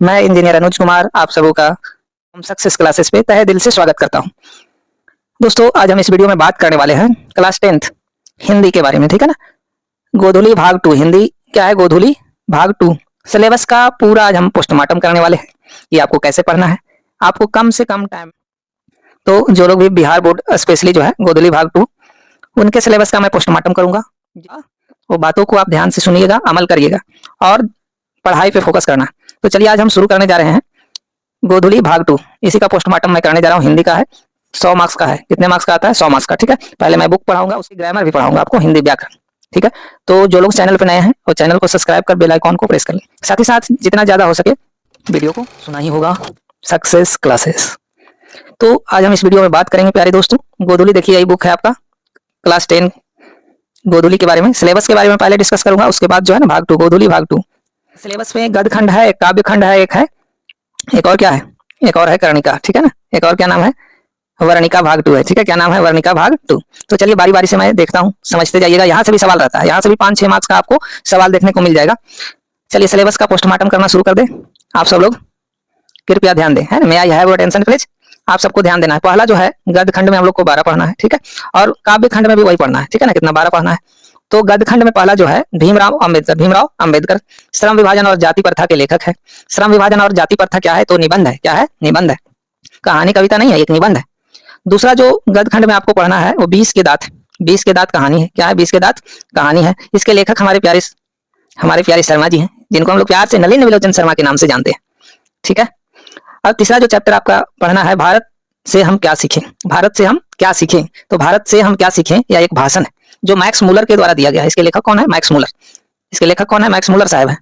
मैं इंजीनियर अनुज कुमार आप सबों का हम सक्सेस क्लासेस पे तहे दिल से स्वागत करता हूं। दोस्तों, आज हम इस वीडियो में बात करने वाले हैं क्लास 10th हिंदी के बारे में, ठीक है ना। गोधुली भाग 2 हिंदी क्या है, गोधुली भाग 2 सिलेबस का पूरा आज हम पोस्टमार्टम करने वाले हैं। ये आपको कैसे पढ़ना है, आपको कम से कम टाइम, तो जो लोग भी बिहार बोर्ड स्पेशली जो है गोधुली भाग 2 उनके सिलेबस का मैं पोस्टमार्टम करूंगा। वो बातों को आप ध्यान से सुनिएगा, अमल करिएगा और पढ़ाई पे फोकस करना। तो चलिए आज हम शुरू करने जा रहे हैं गोधुली भाग 2। इसी का पोस्टमार्टम मैं करने जा रहा हूँ। हिंदी का है, 100 मार्क्स का है। कितने मार्क्स का आता है? 100 मार्क्स का, ठीक है। पहले मैं बुक पढ़ाऊंगा, उसकी ग्रामर भी पढ़ाऊंगा आपको, हिंदी व्याकरण, ठीक है। तो जो लोग चैनल पर नए हैं वो चैनल को सब्सक्राइब कर बेल आइकॉन को प्रेस कर लें। साथ ही साथ जितना ज्यादा हो सके वीडियो को सुना ही होगा सक्सेस क्लासेस। तो आज हम इस वीडियो में बात करेंगे प्यारे दोस्तों, गोधुली। देखिए यही बुक है आपका, क्लास 10 गोधुली के बारे में, सिलेबस के बारे में पहले डिस्कस करूंगा, उसके बाद जो है ना भाग 2 गोधुली भाग 2। सिलेबस में गद्य खंड है, एक काव्य खंड है, एक और क्या है, एक और है कर्णिका, ठीक है ना। एक और क्या नाम है, वर्णिका भाग 2 है, ठीक है। क्या नाम है, वर्णिका भाग 2। तो चलिए बारी बारी से मैं देखता हूँ, समझते जाइएगा। यहाँ से भी सवाल रहता है, यहाँ से भी 5-6 मार्क्स का आपको सवाल देखने को मिल जाएगा। चलिए सिलेबस का पोस्टमार्टम करना शुरू कर दे। आप सब लोग कृपया ध्यान दें, है ना। May I have your attention please. आप सबको ध्यान देना है। पहला जो है गद्य खंड में हम लोग को 12 पढ़ना है, ठीक है। और काव्य खंड में भी वही पढ़ना है, ठीक है ना। कितना, 12 पढ़ना है। तो गद्य खंड में पहला जो है भीमराव अंबेडकर श्रम विभाजन और जाति प्रथा के लेखक है। श्रम विभाजन और जाति प्रथा क्या है, तो निबंध है। क्या है, निबंध है, कहानी कविता नहीं है, एक निबंध है। दूसरा जो गद्य खंड में आपको पढ़ना है वो 20 के दांत, 20 के दांत कहानी है। क्या है, 20 के दांत कहानी है। इसके लेखक हमारे प्यारे शर्मा जी हैं, जिनको हम लोग प्यार से नलिन विलोचन शर्मा के नाम से जानते हैं, ठीक है। अब तीसरा जो चैप्टर आपका पढ़ना है, भारत से हम क्या सीखें। भारत से हम क्या सीखें, तो भारत से हम क्या सीखें या एक भाषण है जो मैक्स मूलर के द्वारा दिया गया है। इसके लेखक कौन है, मैक्स मूलर। इसके लेखक कौन है, मैक्स मूलर साहब है,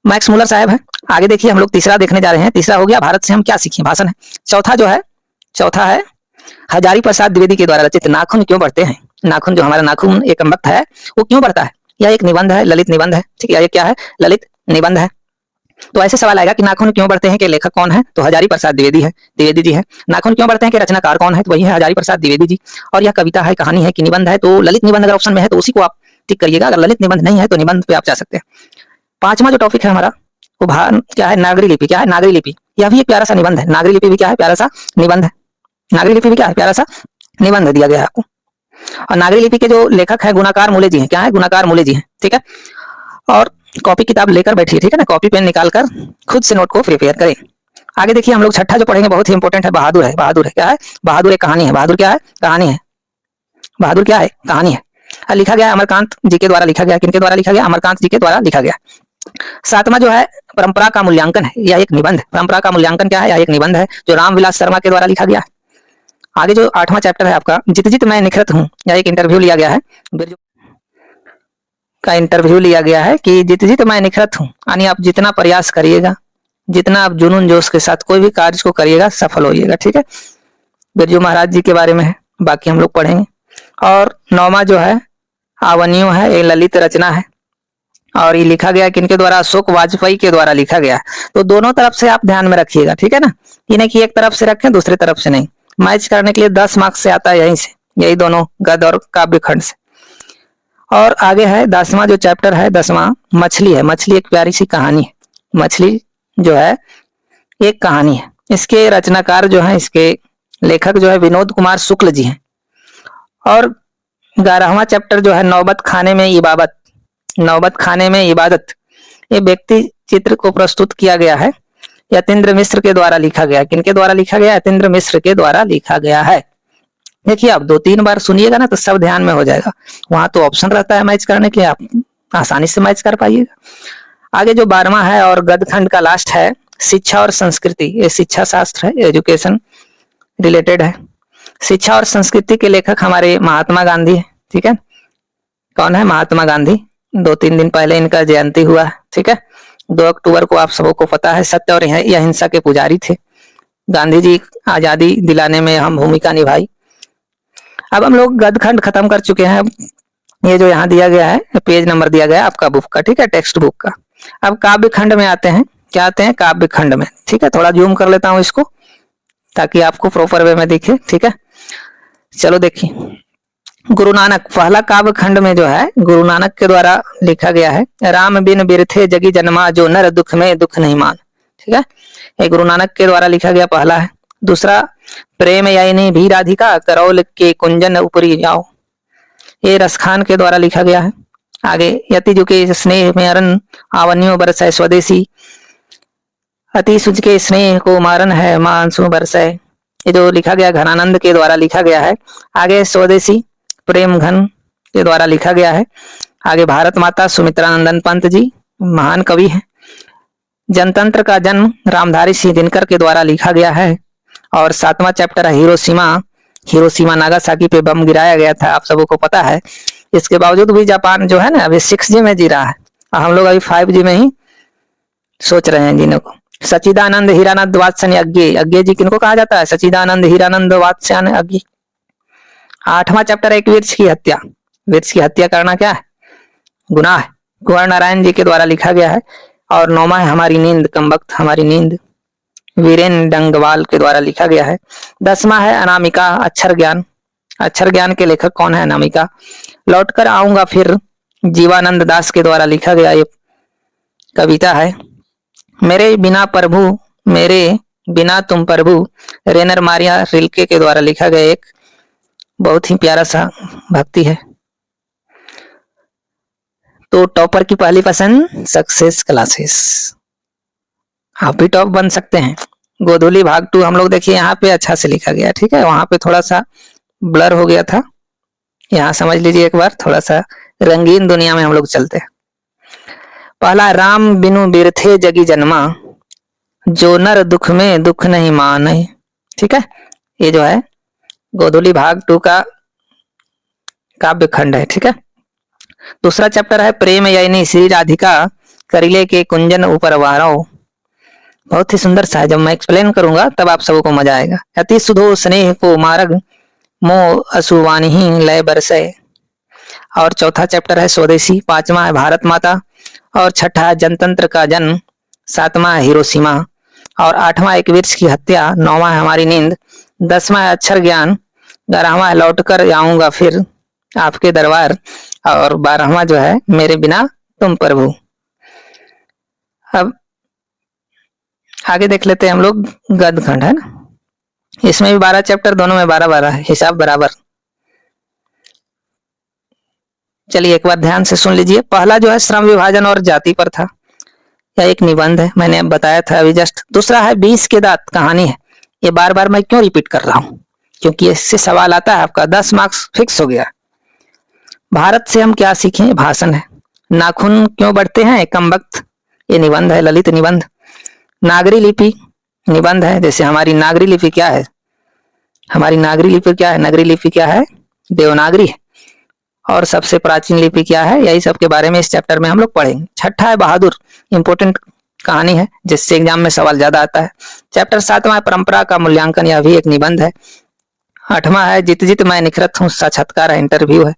मैक्स मूलर साहब है। आगे देखिए हम लोग तीसरा देखने जा रहे हैं। तीसरा हो गया भारत से हम क्या सीखें, भाषण है। चौथा है हजारी प्रसाद द्विवेदी के द्वारा रचित नाखून क्यों बढ़ते हैं। नाखून, जो हमारा नाखून एक वक्त है वो क्यों बढ़ता है, यह एक निबंध है, ललित निबंध है, ठीक है। यह क्या है, ललित निबंध है। तो ऐसे सवाल आएगा कि नाखून क्यों बढ़ते हैं के लेखक कौन है, तो हजारी प्रसाद द्विवेदी जी है। नाखून क्यों बढ़ते हैं के रचनाकार कौन है, तो वही है हजारी प्रसाद द्विवेदी जी। और यह कविता है, कहानी है कि निबंध है, तो ललित निबंध अगर ऑप्शन में है तो उसी को आप टिक करिएगा। अगर ललित निबंध नहीं है तो निबंध पे आप जा सकते हैं। पांचवा जो टॉपिक है हमारा वो क्या है, नागरी लिपि। क्या है, नागरी लिपि। यह भी एक प्यारा सा निबंध है। नागरी लिपि भी क्या है, प्यारा सा निबंध है। नागरी लिपि भी क्या है, प्यारा सा निबंध दिया गया है आपको। और नागरी लिपि के जो लेखक है गुणाकार मूले जी हैं। क्या है, गुणाकार मूले जी हैं, ठीक है। और कॉपी किताब लेकर बैठिए, ठीक है ना। कॉपी पेन निकाल कर खुद से नोट को प्रिपेयर करें। आगे देखिए हम लोग छठा जो पढ़ेंगे बहुत ही इंपॉर्टेंट है, बहादुर है। बहादुर है, क्या है, बहादुर एक कहानी है। बहादुर क्या है, कहानी है। बहादुर क्या है, कहानी है। लिखा गया अमरकांत जी के द्वारा लिखा गया। किनके द्वारा लिखा गया, अमरकांत जी के द्वारा लिखा गया। सातवां जो है परंपरा का मूल्यांकन है, यह एक निबंध है। परंपरा का मूल्यांकन क्या है, यह एक निबंध है जो रामविलास शर्मा के द्वारा लिखा गया। आगे जो 8वां चैप्टर है आपका जित जित मैं निखरत हूँ, यह एक इंटरव्यू लिया गया है का इंटरव्यू लिया गया है कि जित जित मैं निखरत हूँ, यानी आप जितना प्रयास करिएगा, जितना आप जुनून जोश के साथ कोई भी कार्य को करिएगा सफल होइएगा, ठीक है। बिरजू महाराज जी के बारे में है, बाकी हम लोग पढ़ेंगे। और 9वां जो है आवनियों है, ये ललित रचना है और ये लिखा गया किनके द्वारा, अशोक वाजपेयी के द्वारा लिखा गया। तो दोनों तरफ से आप ध्यान में रखिएगा, ठीक है ना। ये नहीं कि एक तरफ से रखें दूसरी तरफ से नहीं। मैच करने के लिए 10 मार्क्स से आता है यहीं से, यही दोनों गद्य और काव्य खंड से। और आगे है 10वां जो चैप्टर है, 10वां मछली है। मछली एक प्यारी सी कहानी है। मछली जो है एक कहानी है। इसके रचनाकार जो है, इसके लेखक जो है विनोद कुमार शुक्ल जी हैं। और 11वां चैप्टर जो है नौबत खाने में इबादत। नौबत खाने में इबादत, ये व्यक्ति चित्र को प्रस्तुत किया गया है, यतीन्द्र मिश्र के द्वारा लिखा गया। किनके द्वारा लिखा गया, यतीन्द्र मिश्र के द्वारा लिखा गया है। देखिए आप 2-3 बार सुनिएगा ना तो सब ध्यान में हो जाएगा। वहां तो ऑप्शन रहता है मैच करने के लिए, आप आसानी से मैच कर पाइएगा। आगे जो 12वां है और गद्य खंड का लास्ट है शिक्षा और संस्कृति। ये शिक्षा शास्त्र है, एजुकेशन रिलेटेड है। शिक्षा और संस्कृति के लेखक हमारे महात्मा गांधी है, ठीक है। कौन है, महात्मा गांधी। 2-3 दिन पहले इनका जयंती हुआ है, ठीक है। 2 अक्टूबर को आप सबको पता है। सत्य और अहिंसा के पुजारी थे गांधी जी। आजादी दिलाने में अहम भूमिका निभाई। अब हम लोग गद्य खंड खत्म कर चुके हैं। ये जो यहाँ दिया गया है पेज नंबर दिया गया है आपका बुक का, ठीक है, टेक्स्ट बुक का। अब काव्य खंड में आते हैं। क्या आते हैं, काव्य खंड में, ठीक है। थोड़ा जूम कर लेता हूँ इसको ताकि आपको प्रॉपर वे में दिखे, ठीक है। चलो देखिए गुरु नानक, पहला काव्य खंड में जो है गुरु नानक के द्वारा लिखा गया है। राम बिन बिरथे जगी जन्मा, जो नर दुख में दुख नहीं मान। ठीक है, ये गुरु नानक के द्वारा लिखा गया पहला है। दूसरा, प्रेम यानी भी राधिका, करौल के कुंजन ऊपरी जाओ, ये रसखान के द्वारा लिखा गया है। आगे, यति जुके स्नेह में अरन, आवन्यो बरसै स्वदेशी, अति सुज के स्नेह को मारन है, मानसू बरसै, ये जो लिखा गया घनानंद के द्वारा लिखा गया है। आगे, स्वदेशी प्रेम घन के द्वारा लिखा गया है। आगे, भारत माता सुमित्रानंदन पंत जी महान कवि हैं। जनतंत्र का जन्म रामधारी सिंह दिनकर के द्वारा लिखा गया है। और 7वां चैप्टर है हिरोशिमा, हिरोशिमा नागासाकी पे बम गिराया गया था, आप सबको पता है। इसके बावजूद भी जापान जो है ना अभी 6G में जी रहा है, और हम लोग अभी 5G में ही सोच रहे हैं जीने को। सचिदानंद हीरानंद वात्स्य अज्ञे, अज्ञे जी किनको कहा जाता है? सचिदानंद हीरानंद वात्स्य अज्ञे। 8वां चैप्टर है एक वृक्ष की हत्या, वृक्ष की हत्या करना क्या है? गुनाह है, कुंवर नारायण जी के द्वारा लिखा गया है। और 9वां है हमारी नींद, कमबख्त हमारी नींद, वीरेन डंगवाल के द्वारा लिखा गया है। 10वां है अनामिका, अक्षर ज्ञान, अक्षर ज्ञान के लेखक कौन है? अनामिका। लौटकर आऊंगा फिर, जीवानंद दास के द्वारा लिखा गया ये कविता है। मेरे बिना प्रभु, मेरे बिना तुम प्रभु, रेनर मारिया रिल्के के द्वारा लिखा गया एक बहुत ही प्यारा सा भक्ति है। तो टॉपर की पहली पसंद सक्सेस क्लासेस, आप भी टॉप बन सकते हैं। गोधूली भाग 2 हम लोग देखिए यहाँ पे अच्छा से लिखा गया, ठीक है, वहां पे थोड़ा सा ब्लर हो गया था, यहाँ समझ लीजिए एक बार, थोड़ा सा रंगीन दुनिया में हम लोग चलते हैं। पहला, राम बिनु बिरथे जगी जन्मा, जो नर दुख में दुख नहीं माने। ठीक है, ये जो है गोधूली भाग 2 का काव्य खंड है। ठीक है, दूसरा चैप्टर है प्रेम यानी श्री राधिका, करिले के कुंजन ऊपर वारो, बहुत ही सुंदर सा है, जब मैं एक्सप्लेन करूंगा तब आप सबको मजा आएगा। अति सुधो स्नेह को मार्ग, मो असुवानी लय बरसे। और चौथा चैप्टर है स्वदेशी। 5वां है भारत माता। और 6ठा है जनतंत्र का जन्म। 7वां है हिरोशिमा। और 8वां एक वृक्ष की हत्या। 9वां है हमारी नींद। 10वां है अक्षर ज्ञान। 11वां है लौट कर आऊंगा फिर आपके दरबार। और 12वां जो है मेरे बिना तुम प्रभु। अब आगे देख लेते हैं हम लोग गद्य खंड, है ना, इसमें भी 12 चैप्टर, दोनों में 12-12 है, हिसाब बराबर। चलिए एक बार ध्यान से सुन लीजिए। पहला जो है श्रम विभाजन और जाति पर था, यह एक निबंध है, मैंने अब बताया था अभी जस्ट। दूसरा है 20 के दांत, कहानी है। ये बार बार मैं क्यों रिपीट कर रहा हूं, क्योंकि इससे सवाल आता है आपका, 10 मार्क्स फिक्स हो गया। भारत से हम क्या सीखें, भाषण है। नाखून क्यों बढ़ते हैं, कमबख्त, ये निबंध है, ललित निबंध। नागरी लिपि निबंध है, जैसे हमारी नागरी लिपि क्या है, हमारी नागरी लिपि क्या है, नगरी लिपि क्या है, देवनागरी है। और सबसे प्राचीन लिपि क्या है, यही सब के बारे में इस चैप्टर में हम लोग पढ़ेंगे। 6ठा है बहादुर, इंपोर्टेंट कहानी है, जिससे एग्जाम में सवाल ज्यादा आता है। चैप्टर 7वां है परंपरा का मूल्यांकन, यह भी एक निबंध है। 8वां है जित जित मैं निखरत हूँ, साक्षात्कार है, इंटरव्यू है।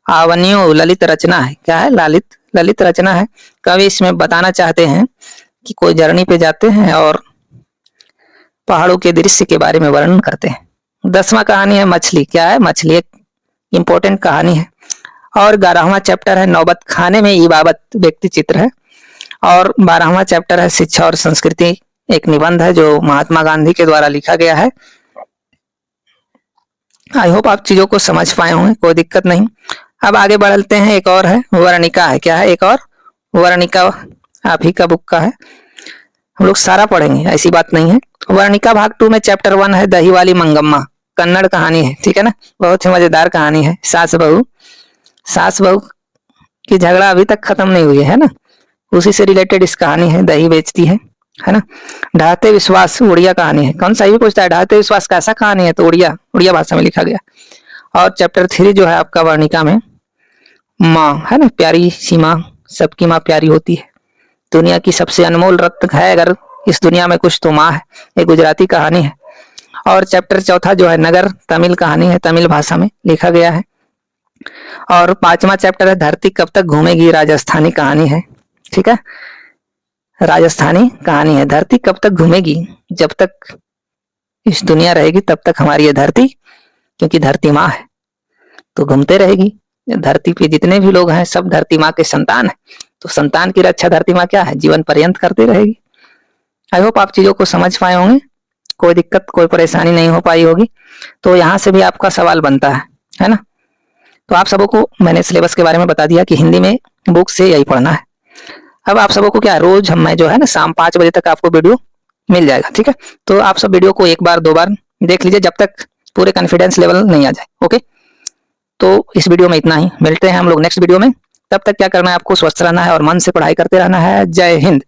आवन्यो ललित रचना है, क्या है, ललित रचना है। कवि इसमें बताना चाहते हैं कि कोई जर्नी पे जाते हैं और पहाड़ों के दृश्य के बारे में वर्णन करते हैं। 10वां कहानी है मछली, क्या है, मछली एक इंपॉर्टेंट कहानी है। और 11वां चैप्टर है नौबत खाने में इबाबत, व्यक्ति चित्र है। और 12वां चैप्टर है शिक्षा और संस्कृति, एक निबंध है जो महात्मा गांधी के द्वारा लिखा गया है। आई होप आप चीजों को समझ पाए होंगे, कोई दिक्कत नहीं। अब आगे बढ़ते हैं, एक और है वर्णिका है, क्या है, एक और वर्णिका आप ही का बुक का है, हम लोग सारा पढ़ेंगे, ऐसी बात नहीं है। वर्णिका भाग 2 में चैप्टर 1 है दही वाली मंगम्मा, कन्नड़ कहानी है, ठीक है ना, बहुत ही मजेदार कहानी है। सास बहू की झगड़ा अभी तक खत्म नहीं हुई है ना, उसी से रिलेटेड इस कहानी है, दही बेचती है ना। ढाते विश्वास उड़िया कहानी है, कौन सा भी पूछता है ढाते विश्वास कैसा कहानी है, तो उड़िया भाषा में लिखा गया। और चैप्टर 3 जो है आपका वर्णिका में माँ है ना, प्यारी सी माँ, सबकी माँ प्यारी होती है, दुनिया की सबसे अनमोल रत्न है अगर इस दुनिया में कुछ तो माँ है, ये गुजराती कहानी है। और चैप्टर 4 जो है नगर, तमिल कहानी है, तमिल भाषा में लिखा गया है। और 5वां चैप्टर है धरती कब तक घूमेगी, राजस्थानी कहानी है, ठीक है, राजस्थानी कहानी है, धरती कब तक घूमेगी, जब तक इस दुनिया रहेगी तब तक हमारी ये धरती, क्योंकि धरती माँ है। तो घूमते रहेगी। धरती पे जितने भी लोग हैं सब धरती माँ के संतान है, तो संतान की रक्षा धरती माँ क्या है, जीवन पर्यंत करती रहेगी। आई होप आप चीजों को समझ पाए होंगे, कोई दिक्कत कोई परेशानी नहीं हो पाई होगी। तो यहाँ से भी आपका सवाल बनता है ना। तो आप सबों को मैंने सिलेबस के बारे में बता दिया कि हिंदी में बुक से यही पढ़ना है। अब आप सबों को क्या रोज मैं जो है ना शाम 5 बजे तक आपको वीडियो मिल जाएगा, ठीक है। तो आप सब वीडियो को एक बार 2 बार देख लीजिए जब तक पूरे कॉन्फिडेंस लेवल नहीं आ जाए, ओके। तो इस वीडियो में इतना ही, मिलते हैं हम लोग नेक्स्ट वीडियो में। तब तक क्या करना है, आपको स्वस्थ रहना है और मन से पढ़ाई करते रहना है। जय हिंद।